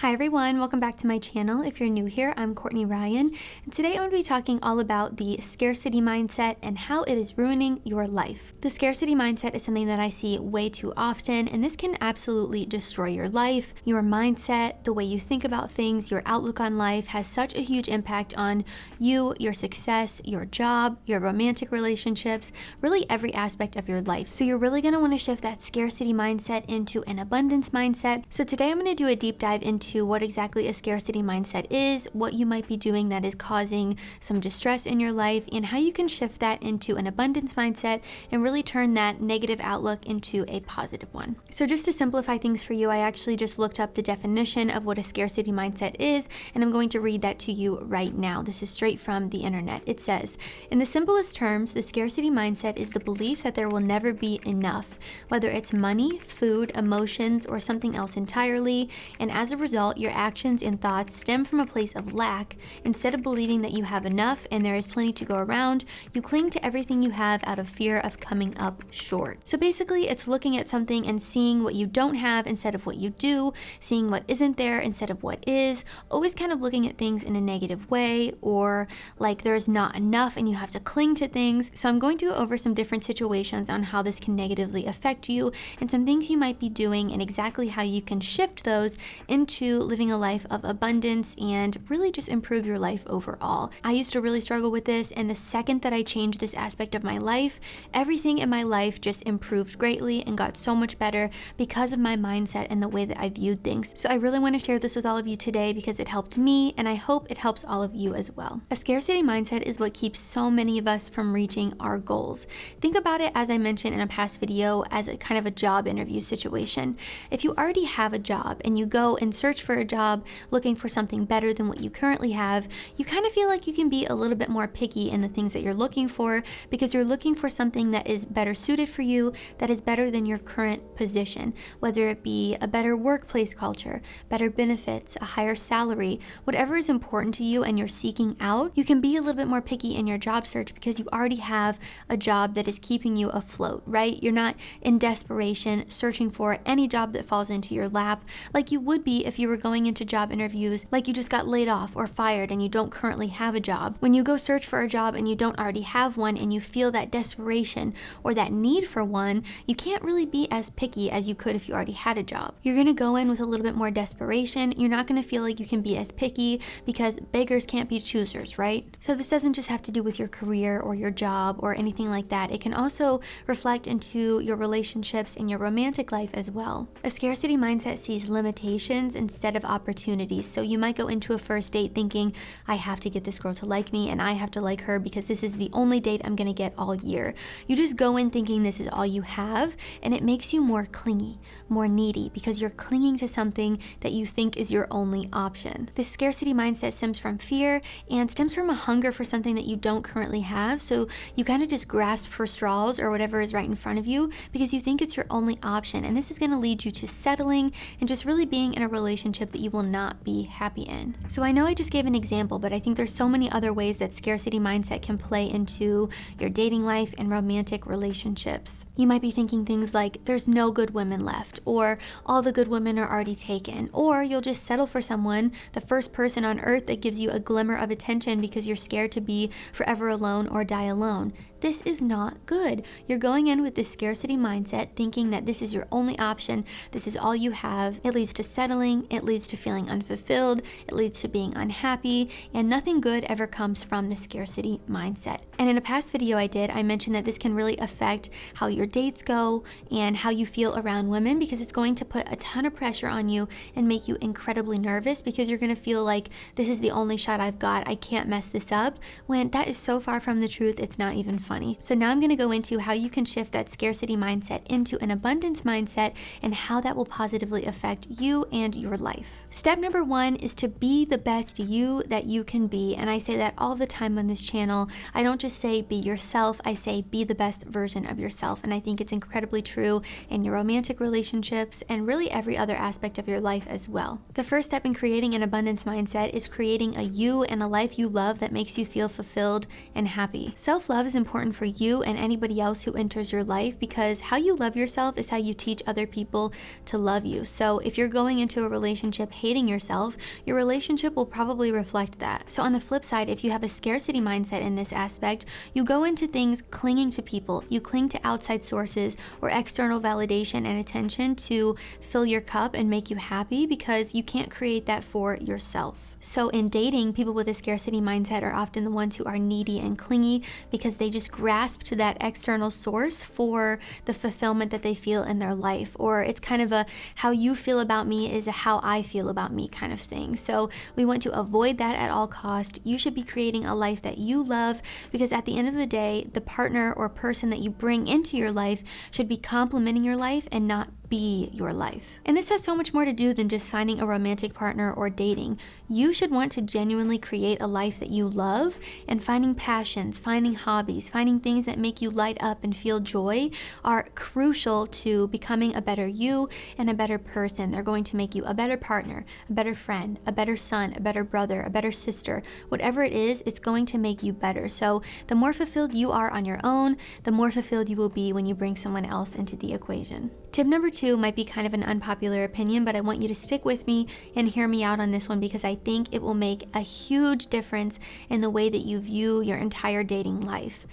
Hi everyone, welcome back to my channel. If you're new here, I'm Courtney Ryan, and today I'm going to be talking all about the scarcity mindset and how it is ruining your life. The scarcity mindset is something that I see way too often, and this can absolutely destroy your life, your mindset, the way you think about things, your outlook on life has such a huge impact on you, your success, your job, your romantic relationships, really every aspect of your life. So you're really going to want to shift that scarcity mindset into an abundance mindset. So today I'm going to do a deep dive into what exactly a scarcity mindset is, what you might be doing that is causing some distress in your life, and how you can shift that into an abundance mindset and really turn that negative outlook into a positive one. So just to simplify things for you, I actually just looked up the definition of what a scarcity mindset is, and I'm going to read that to you right now. This is straight from the internet. It says, in the simplest terms, the scarcity mindset is the belief that there will never be enough, whether it's money, food, emotions, or something else entirely, and as a result, your actions and thoughts stem from a place of lack. Instead of believing that you have enough and there is plenty to go around, you cling to everything you have out of fear of coming up short. So basically, it's looking at something and seeing what you don't have instead of what you do, seeing what isn't there instead of what is, always kind of looking at things in a negative way, or like there's not enough and you have to cling to things. So I'm going to go over some different situations on how this can negatively affect you and some things you might be doing and exactly how you can shift those into living a life of abundance and really just improve your life overall. I used to really struggle with this, and the second that I changed this aspect of my life, everything in my life just improved greatly and got so much better because of my mindset and the way that I viewed things. So I really want to share this with all of you today because it helped me, and I hope it helps all of you as well. A scarcity mindset is what keeps so many of us from reaching our goals. Think about it, as I mentioned in a past video, as a kind of a job interview situation. If you already have a job and you go and search for a job looking for something better than what you currently have, you kind of feel like you can be a little bit more picky in the things that you're looking for because you're looking for something that is better suited for you, that is better than your current position, whether it be a better workplace culture, better benefits, a higher salary, whatever is important to you and you're seeking out, you can be a little bit more picky in your job search because you already have a job that is keeping you afloat, right? You're not in desperation searching for any job that falls into your lap like you would be if you were going into job interviews like you just got laid off or fired and you don't currently have a job. When you go search for a job and you don't already have one and you feel that desperation or that need for one, you can't really be as picky as you could if you already had a job. You're going to go in with a little bit more desperation. You're not going to feel like you can be as picky because beggars can't be choosers, right? So this doesn't just have to do with your career or your job or anything like that. It can also reflect into your relationships and your romantic life as well. A scarcity mindset sees limitations instead of opportunities. So you might go into a first date thinking, I have to get this girl to like me and I have to like her because this is the only date I'm going to get all year. You just go in thinking this is all you have, and it makes you more clingy, more needy because you're clinging to something that you think is your only option. This scarcity mindset stems from fear and stems from a hunger for something that you don't currently have. So you kind of just grasp for straws or whatever is right in front of you because you think it's your only option. And this is going to lead you to settling and just really being in a relationship that you will not be happy in. So I know I just gave an example, but I think there's so many other ways that scarcity mindset can play into your dating life and romantic relationships. You might be thinking things like, there's no good women left, or all the good women are already taken, or you'll just settle for someone, the first person on earth that gives you a glimmer of attention because you're scared to be forever alone or die alone. This is not good. You're going in with this scarcity mindset thinking that this is your only option, this is all you have. It leads to settling, it leads to feeling unfulfilled, it leads to being unhappy, and nothing good ever comes from the scarcity mindset. And in a past video I mentioned that this can really affect how your dates go and how you feel around women because it's going to put a ton of pressure on you and make you incredibly nervous because you're going to feel like this is the only shot I've got, I can't mess this up, when that is so far from the truth, it's not even funny. So now I'm going to go into how you can shift that scarcity mindset into an abundance mindset and how that will positively affect you and your life. Step number 1 is to be the best you that you can be. And I say that all the time on this channel. I don't just say be yourself, I say be the best version of yourself. And I think it's incredibly true in your romantic relationships and really every other aspect of your life as well. The first step in creating an abundance mindset is creating a you and a life you love that makes you feel fulfilled and happy. Self-love is important important for you and anybody else who enters your life, because how you love yourself is how you teach other people to love you. So if you're going into a relationship hating yourself, your relationship will probably reflect that. So on the flip side, if you have a scarcity mindset in this aspect, you go into things clinging to people. You cling to outside sources or external validation and attention to fill your cup and make you happy, because you can't create that for yourself. So in dating, people with a scarcity mindset are often the ones who are needy and clingy because they just grasp to that external source for the fulfillment that they feel in their life. Or it's kind of a how you feel about me is a how I feel about me kind of thing. So we want to avoid that at all cost. You should be creating a life that you love, because at the end of the day, the partner or person that you bring into your life should be complementing your life and not be your life. And this has so much more to do than just finding a romantic partner or dating. You should want to genuinely create a life that you love, and finding passions, finding hobbies, finding things that make you light up and feel joy are crucial to becoming a better you and a better person. They're going to make you a better partner, a better friend, a better son, a better brother, a better sister. Whatever it is, it's going to make you better. So the more fulfilled you are on your own, the more fulfilled you will be when you bring someone else into the equation. Tip number 2 might be kind of an unpopular opinion, but I want you to stick with me and hear me out on this one, because I think it will make a huge difference in the way that you view your entire dating life.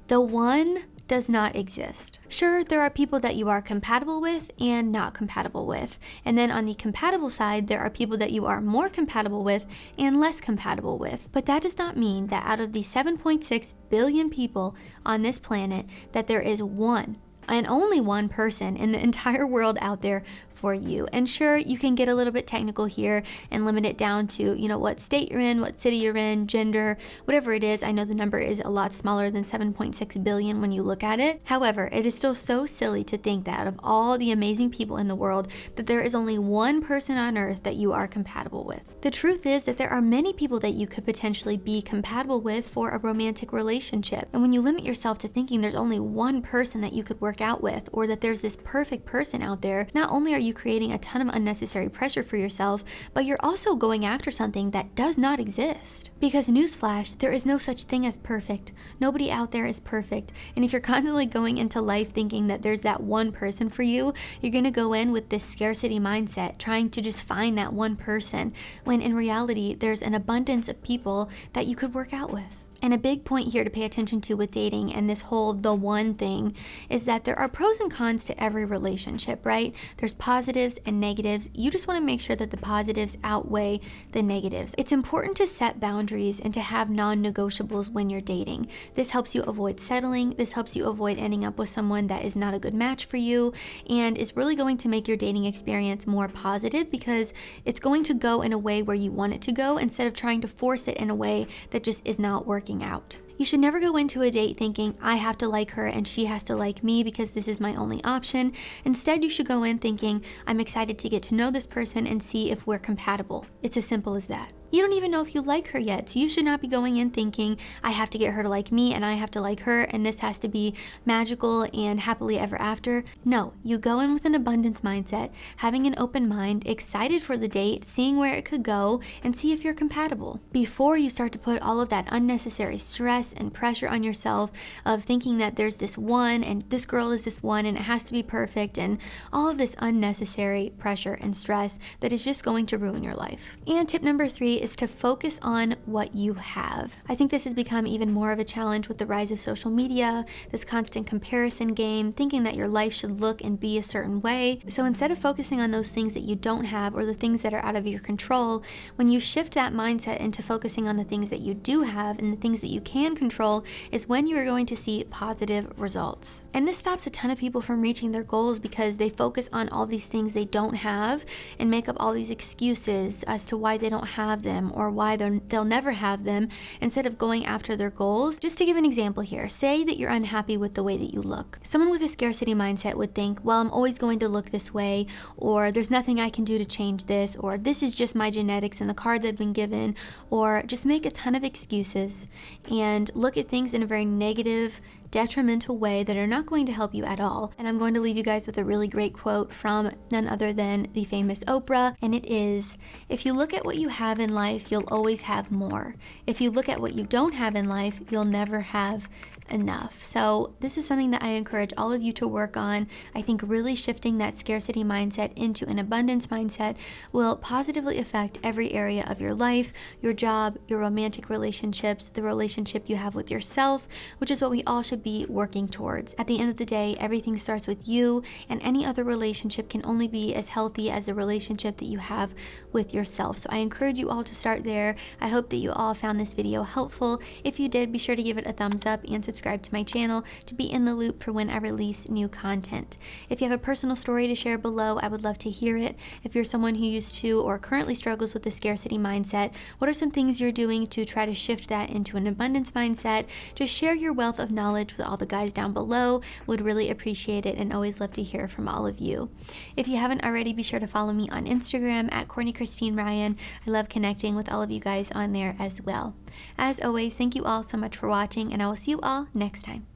The one does not exist. Sure, there are people that you are compatible with and not compatible with. And then on the compatible side, there are people that you are more compatible with and less compatible with. But that does not mean that out of the 7.6 billion people on this planet, that there is one and only one person in the entire world out there for you. And sure, you can get a little bit technical here and limit it down to, what state you're in, what city you're in, gender, whatever it is. I know the number is a lot smaller than 7.6 billion when you look at it. However, it is still so silly to think that out of all the amazing people in the world, that there is only one person on earth that you are compatible with. The truth is that there are many people that you could potentially be compatible with for a romantic relationship. And when you limit yourself to thinking there's only one person that you could work out with, or that there's this perfect person out there, not only are you creating a ton of unnecessary pressure for yourself, but you're also going after something that does not exist. Because newsflash, there is no such thing as perfect. Nobody out there is perfect. And if you're constantly going into life thinking that there's that one person for you, you're going to go in with this scarcity mindset, trying to just find that one person, when in reality, there's an abundance of people that you could work out with. And a big point here to pay attention to with dating and this whole the one thing is that there are pros and cons to every relationship, right? There's positives and negatives. You just want to make sure that the positives outweigh the negatives. It's important to set boundaries and to have non-negotiables when you're dating. This helps you avoid settling. This helps you avoid ending up with someone that is not a good match for you, and is really going to make your dating experience more positive, because it's going to go in a way where you want it to go, instead of trying to force it in a way that just is not working out. You should never go into a date thinking, I have to like her and she has to like me because this is my only option. Instead, you should go in thinking, I'm excited to get to know this person and see if we're compatible. It's as simple as that. You don't even know if you like her yet, so you should not be going in thinking, I have to get her to like me and I have to like her and this has to be magical and happily ever after. No, you go in with an abundance mindset, having an open mind, excited for the date, seeing where it could go, and see if you're compatible. Before you start to put all of that unnecessary stress and pressure on yourself of thinking that there's this one and this girl is this one and it has to be perfect, and all of this unnecessary pressure and stress that is just going to ruin your life. And tip number 3 is to focus on what you have. I think this has become even more of a challenge with the rise of social media, this constant comparison game, thinking that your life should look and be a certain way. So instead of focusing on those things that you don't have or the things that are out of your control, when you shift that mindset into focusing on the things that you do have and the things that you can control, is when you are going to see positive results. And this stops a ton of people from reaching their goals because they focus on all these things they don't have and make up all these excuses as to why they don't have them or why they'll never have them, instead of going after their goals. Just to give an example here, say that you're unhappy with the way that you look. Someone with a scarcity mindset would think, well, I'm always going to look this way, or there's nothing I can do to change this, or this is just my genetics and the cards I've been given, or just make a ton of excuses and look at things in a very negative, detrimental way that are not going to help you at all. And I'm going to leave you guys with a really great quote from none other than the famous Oprah, and it is, "If you look at what you have in life, you'll always have more. If you look at what you don't have in life, you'll never have enough." So this is something that I encourage all of you to work on. I think really shifting that scarcity mindset into an abundance mindset will positively affect every area of your life, your job, your romantic relationships, the relationship you have with yourself, which is what we all should be working towards. At the end of the day, everything starts with you, and any other relationship can only be as healthy as the relationship that you have with yourself. So I encourage you all to start there. I hope that you all found this video helpful. If you did, be sure to give it a thumbs up and subscribe to my channel to be in the loop for when I release new content. If you have a personal story to share below, I would love to hear it. If you're someone who used to or currently struggles with the scarcity mindset, what are some things you're doing to try to shift that into an abundance mindset? Just share your wealth of knowledge with all the guys down below. Would really appreciate it and always love to hear from all of you. If you haven't already, be sure to follow me on Instagram at Courtney Christine Ryan. I love connecting with all of you guys on there as well. As always, thank you all so much for watching, and I will see you all next time.